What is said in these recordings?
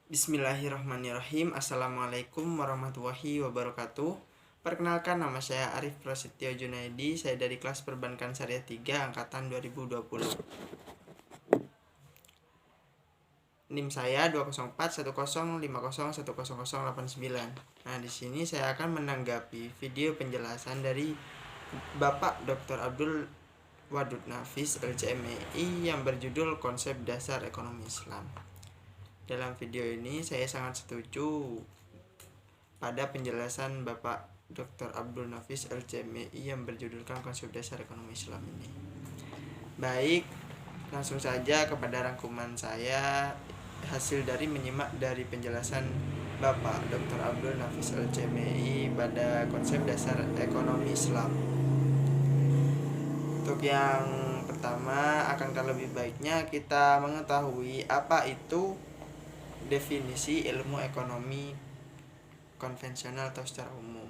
Bismillahirrahmanirrahim. Assalamualaikum warahmatullahi wabarakatuh. Perkenalkan, nama saya Arif Prasetyo Junaidi. Saya dari kelas Perbankan Syariah 3 angkatan 2020. NIM saya 20410501089. Nah, di sini saya akan menanggapi video penjelasan dari Bapak Dr. Abdul Wadud Nafis LCMEI yang berjudul Konsep Dasar Ekonomi Islam. Dalam video ini saya sangat setuju pada penjelasan Bapak Dr. Abdul Nafis LCMEI yang berjudulkan Konsep Dasar Ekonomi Islam ini. Baik, langsung saja kepada rangkuman saya hasil dari menyimak dari penjelasan Bapak Dr. Abdul Nafis LCMEI pada konsep dasar ekonomi Islam. Untuk yang pertama, akan lebih baiknya kita mengetahui apa itu definisi ilmu ekonomi konvensional atau secara umum.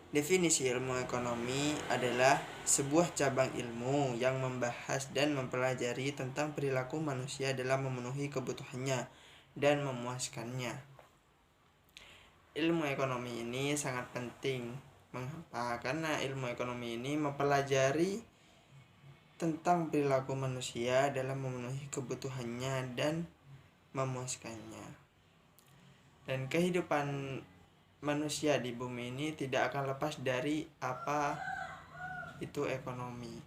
Definisi ilmu ekonomi adalah sebuah cabang ilmu yang membahas dan mempelajari tentang perilaku manusia dalam memenuhi kebutuhannya dan memuaskannya. Ilmu ekonomi ini sangat penting. Mengapa? Karena ilmu ekonomi ini mempelajari tentang perilaku manusia dalam memenuhi kebutuhannya dan memuaskannya. Dan kehidupan manusia di bumi ini tidak akan lepas dari apa itu ekonomi.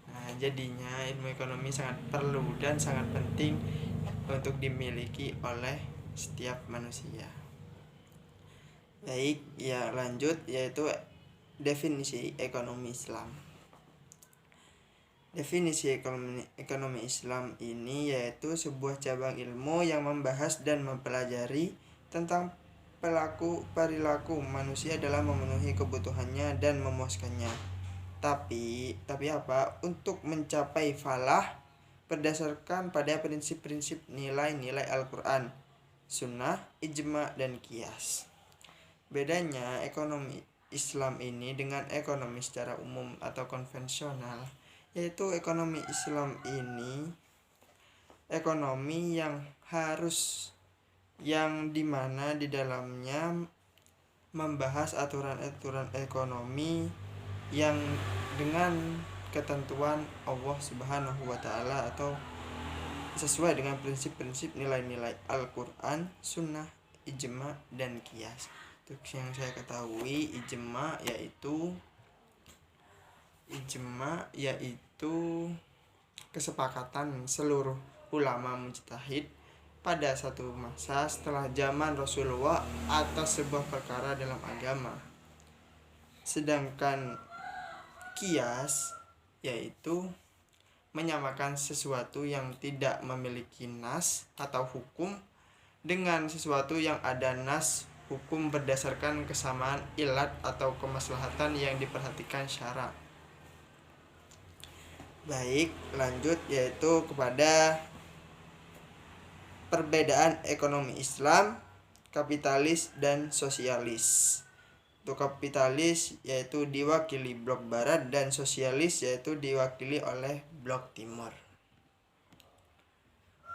Nah, jadinya ilmu ekonomi sangat perlu dan sangat penting untuk dimiliki oleh setiap manusia. Baik, ya lanjut, yaitu definisi ekonomi Islam. Definisi ekonomi Islam ini yaitu sebuah cabang ilmu yang membahas dan mempelajari tentang perilaku manusia dalam memenuhi kebutuhannya dan memuaskannya. Tapi apa? Untuk mencapai falah berdasarkan pada prinsip-prinsip nilai-nilai Al-Quran, Sunnah, Ijma, dan Qiyas. Bedanya ekonomi Islam ini dengan ekonomi secara umum atau konvensional, yaitu ekonomi Islam ini ekonomi yang dimana di dalamnya membahas aturan-aturan ekonomi yang dengan ketentuan Allah Subhanahu wa Ta'ala atau sesuai dengan prinsip-prinsip nilai-nilai Al-Quran, Sunnah, Ijma, dan Qiyas. Untuk yang saya ketahui, Ijma yaitu kesepakatan seluruh ulama mujtahid pada satu masa setelah zaman Rasulullah atas sebuah perkara dalam agama. Sedangkan Qiyas yaitu menyamakan sesuatu yang tidak memiliki nas atau hukum dengan sesuatu yang ada nas hukum berdasarkan kesamaan ilat atau kemaslahatan yang diperhatikan syara. Baik, lanjut yaitu kepada perbedaan ekonomi Islam, kapitalis, dan sosialis. Untuk kapitalis yaitu diwakili blok barat dan sosialis yaitu diwakili oleh blok timur.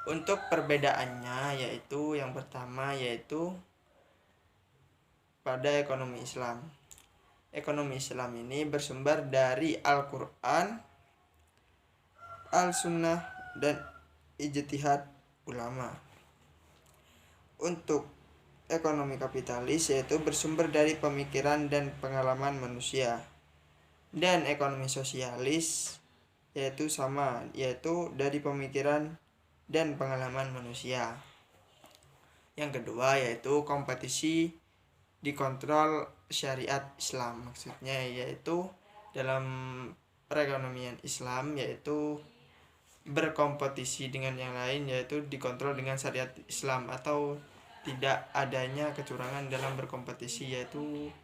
Untuk perbedaannya yaitu yang pertama yaitu pada ekonomi Islam. Ekonomi Islam ini bersumber dari Al-Quran, Al-Sunnah, dan ijtihad ulama. Untuk ekonomi kapitalis yaitu bersumber dari pemikiran dan pengalaman manusia. Dan ekonomi sosialis yaitu dari pemikiran dan pengalaman manusia. Yang kedua yaitu kompetisi dikontrol syariat Islam. Maksudnya yaitu dalam perekonomian Islam yaitu berkompetisi dengan yang lain yaitu dikontrol dengan syariat Islam atau tidak adanya kecurangan dalam berkompetisi yaitu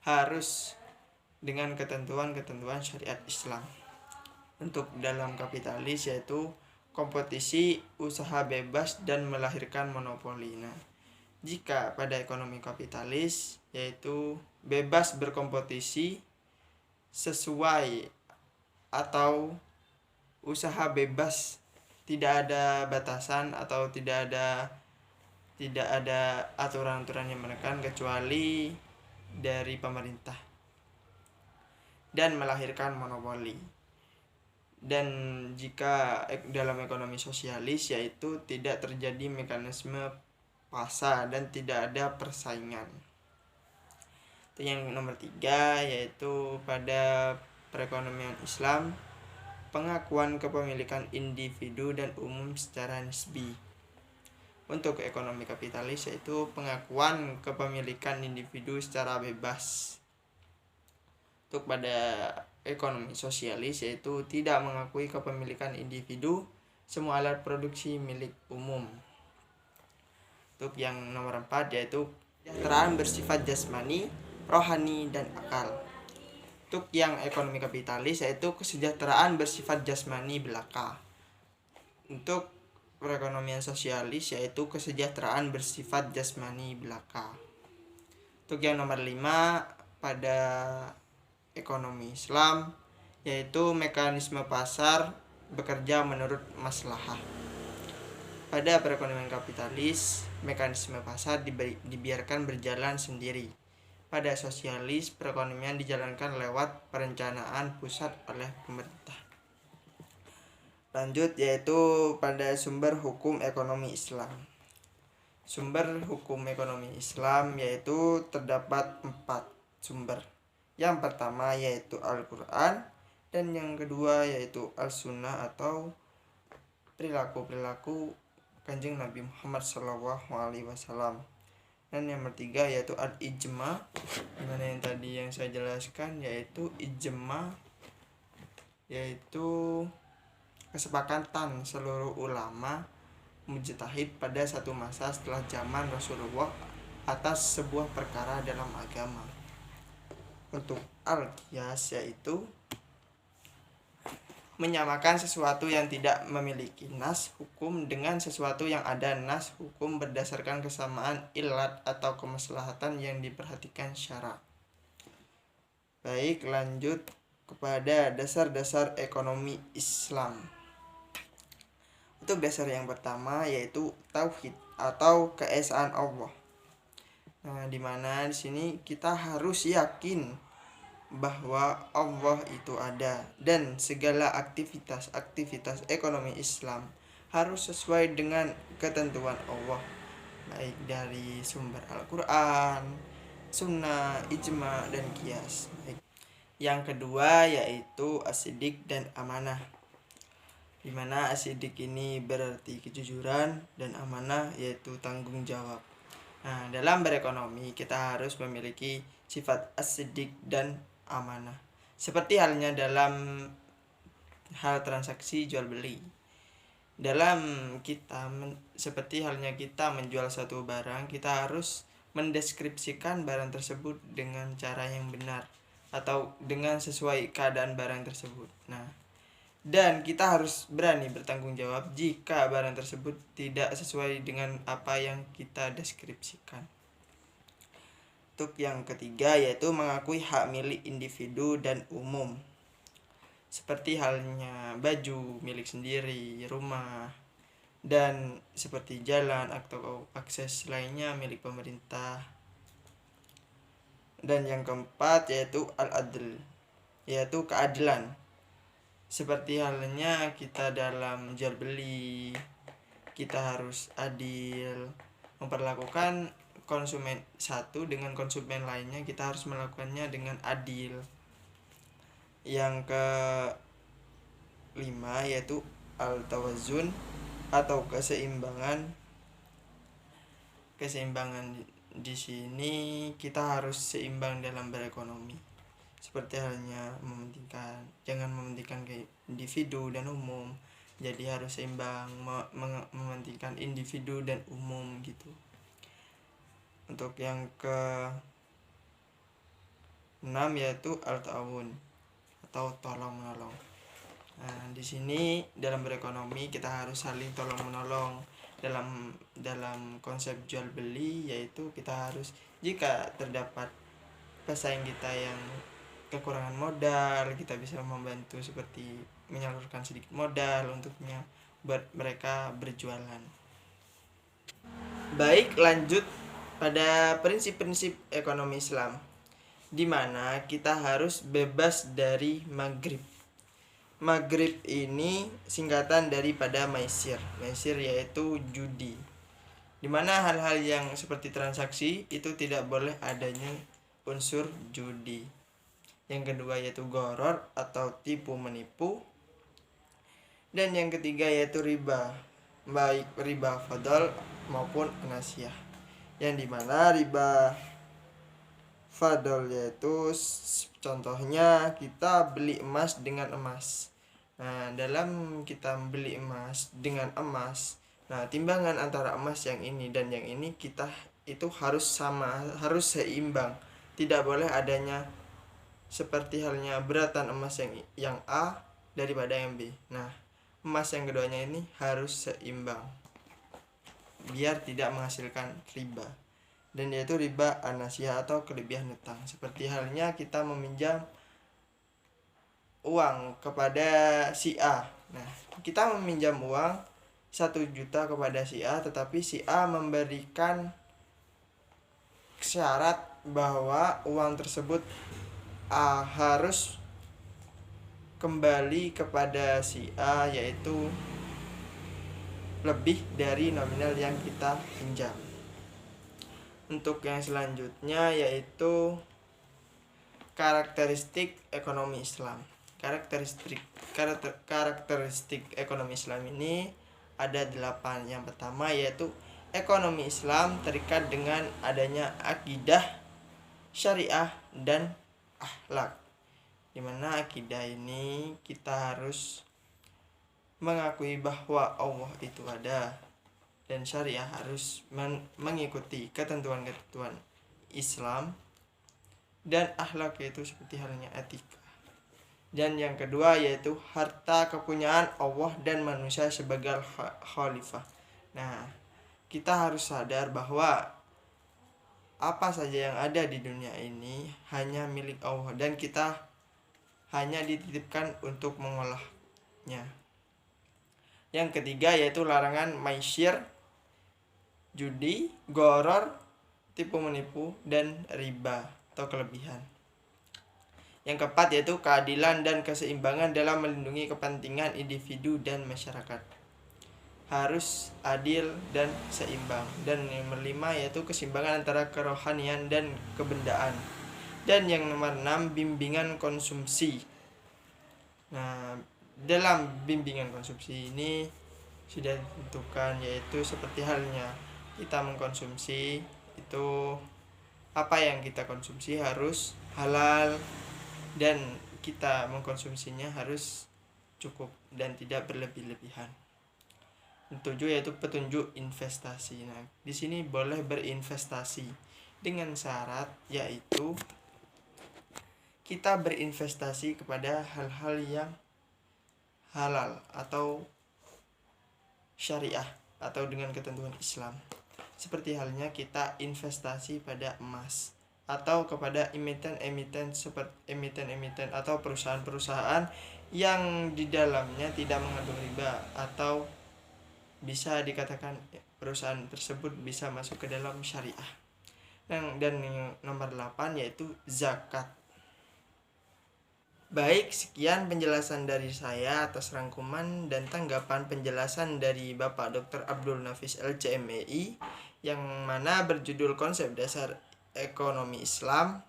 harus dengan ketentuan syariat Islam. Untuk dalam kapitalis yaitu kompetisi usaha bebas dan melahirkan monopoli. Nah, jika pada ekonomi kapitalis yaitu bebas berkompetisi sesuai atau usaha bebas, tidak ada batasan atau tidak ada tidak ada aturan-aturan yang menekan kecuali dari pemerintah, dan melahirkan monopoli. Dan jika dalam ekonomi sosialis, yaitu tidak terjadi mekanisme pasar dan tidak ada persaingan. Itu yang nomor 3, yaitu pada perekonomian Islam, pengakuan kepemilikan individu dan umum secara nisbi. Untuk ekonomi kapitalis, yaitu pengakuan kepemilikan individu secara bebas. Untuk pada ekonomi sosialis, yaitu tidak mengakui kepemilikan individu, semua alat produksi milik umum. Untuk yang nomor 4, yaitu kesejahteraan bersifat jasmani, rohani, dan akal. Untuk yang ekonomi kapitalis, yaitu kesejahteraan bersifat jasmani belaka. Untuk perekonomian sosialis, yaitu kesejahteraan bersifat jasmani belaka. Untuk yang nomor 5, pada ekonomi Islam, yaitu mekanisme pasar bekerja menurut maslahah. Pada perekonomian kapitalis, mekanisme pasar dibiarkan berjalan sendiri. Pada sosialis, perekonomian dijalankan lewat perencanaan pusat oleh pemerintah. Lanjut, yaitu pada sumber hukum ekonomi Islam. Sumber hukum ekonomi Islam yaitu terdapat 4 sumber. Yang pertama yaitu Al-Quran, dan yang kedua yaitu Al-Sunnah atau perilaku-perilaku Kanjeng Nabi Muhammad SAW. Dan yang ketiga yaitu Al-Ijma, dimana yang tadi yang saya jelaskan yaitu ijma, yaitu kesepakatan seluruh ulama mujtahid pada satu masa setelah zaman Rasulullah atas sebuah perkara dalam agama. Untuk Al-Qiyas, yaitu menyamakan sesuatu yang tidak memiliki nas hukum dengan sesuatu yang ada nas hukum berdasarkan kesamaan ilat atau kemaslahatan yang diperhatikan syara. Baik, lanjut kepada dasar-dasar ekonomi Islam. Untuk dasar yang pertama yaitu tauhid atau keesaan Allah. Nah, dimana di sini kita harus yakin bahwa Allah itu ada, dan segala aktivitas ekonomi Islam harus sesuai dengan ketentuan Allah, baik dari sumber Al-Quran, Sunnah, Ijma, dan Qiyas. Baik. Yang kedua yaitu asidik dan amanah, dimana asidik ini berarti kejujuran dan amanah yaitu tanggung jawab. Nah, dalam berekonomi kita harus memiliki sifat asidik dan amanah. Seperti halnya dalam hal transaksi jual beli. Seperti halnya kita menjual suatu barang, kita harus mendeskripsikan barang tersebut dengan cara yang benar atau dengan sesuai keadaan barang tersebut. Nah, dan kita harus berani bertanggung jawab jika barang tersebut tidak sesuai dengan apa yang kita deskripsikan. Untuk yang ketiga yaitu mengakui hak milik individu dan umum, seperti halnya baju milik sendiri, rumah, dan seperti jalan atau akses lainnya milik pemerintah. Dan yang keempat yaitu al-adl, yaitu keadilan. Seperti halnya kita dalam jual beli, kita harus adil, memperlakukan konsumen satu dengan konsumen lainnya, kita harus melakukannya dengan adil. Yang kelima yaitu al-tawazun atau keseimbangan. Keseimbangan di sini kita harus seimbang dalam berekonomi. Seperti halnya jangan mementingkan ke individu dan umum, jadi harus seimbang, mementingkan individu dan umum gitu. Untuk yang ke-6 yaitu al-ta'awun atau tolong menolong. Nah, di sini dalam berekonomi kita harus saling tolong menolong. Dalam konsep jual beli yaitu kita harus, jika terdapat pesaing kita yang kekurangan modal, kita bisa membantu seperti menyalurkan sedikit modal untuknya buat mereka berjualan. Baik, lanjut pada prinsip-prinsip ekonomi Islam, di mana kita harus bebas dari maghrib. Maghrib ini singkatan daripada maisir. Maisir yaitu judi, di mana hal-hal yang seperti transaksi itu tidak boleh adanya unsur judi. Yang kedua yaitu gharar atau tipu menipu. Dan yang ketiga yaitu riba, baik riba fadl maupun nasiah. Yang dimana riba fadl yaitu contohnya kita beli emas dengan emas. Nah, dalam kita beli emas dengan emas, nah timbangan antara emas yang ini dan yang ini kita itu harus sama, harus seimbang. Tidak boleh adanya seperti halnya beratan emas yang A daripada yang B. Nah, emas yang keduanya ini harus seimbang biar tidak menghasilkan riba. Dan yaitu riba an-nasiah atau kelebihan hutang. Seperti halnya kita meminjam uang kepada si A. Nah, kita meminjam uang 1 juta kepada si A, tetapi si A memberikan syarat bahwa uang tersebut harus kembali kepada si A, yaitu lebih dari nominal yang kita pinjam. Untuk yang selanjutnya yaitu karakteristik ekonomi Islam. Karakteristik ekonomi Islam ini ada 8. Yang pertama yaitu ekonomi Islam terikat dengan adanya akidah, syariah, dan akhlak. Dimana akidah ini kita harus mengakui bahwa Allah itu ada, dan syariah harus mengikuti ketentuan-ketentuan Islam, dan akhlak yaitu seperti halnya etika. Dan yang kedua yaitu harta kepunyaan Allah dan manusia sebagai khalifah. Nah, kita harus sadar bahwa apa saja yang ada di dunia ini hanya milik Allah dan kita hanya dititipkan untuk mengolahnya. Yang ketiga yaitu larangan maisir, judi, gharar, tipu menipu, dan riba atau kelebihan. Yang keempat yaitu keadilan dan keseimbangan dalam melindungi kepentingan individu dan masyarakat. Harus adil dan seimbang. Dan yang kelima yaitu keseimbangan antara kerohanian dan kebendaan. Dan yang nomor 6 bimbingan konsumsi. Nah, dalam bimbingan konsumsi ini sudah ditentukan, yaitu seperti halnya kita mengkonsumsi itu apa yang kita konsumsi harus halal, dan kita mengkonsumsinya harus cukup dan tidak berlebih-lebihan. 7 yaitu petunjuk investasi. Nah, di sini boleh berinvestasi dengan syarat yaitu kita berinvestasi kepada hal-hal yang halal atau syariah atau dengan ketentuan Islam. Seperti halnya kita investasi pada emas atau kepada emiten-emiten atau perusahaan-perusahaan yang di dalamnya tidak mengandung riba, atau bisa dikatakan perusahaan tersebut bisa masuk ke dalam syariah. Dan yang nomor 8 yaitu zakat. Baik, sekian penjelasan dari saya atas rangkuman dan tanggapan penjelasan dari Bapak Dr. Abdul Nafis LCMEI yang mana berjudul Konsep Dasar Ekonomi Islam,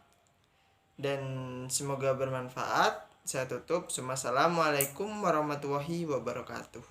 dan semoga bermanfaat. Saya tutup. Wassalamualaikum warahmatullahi wabarakatuh.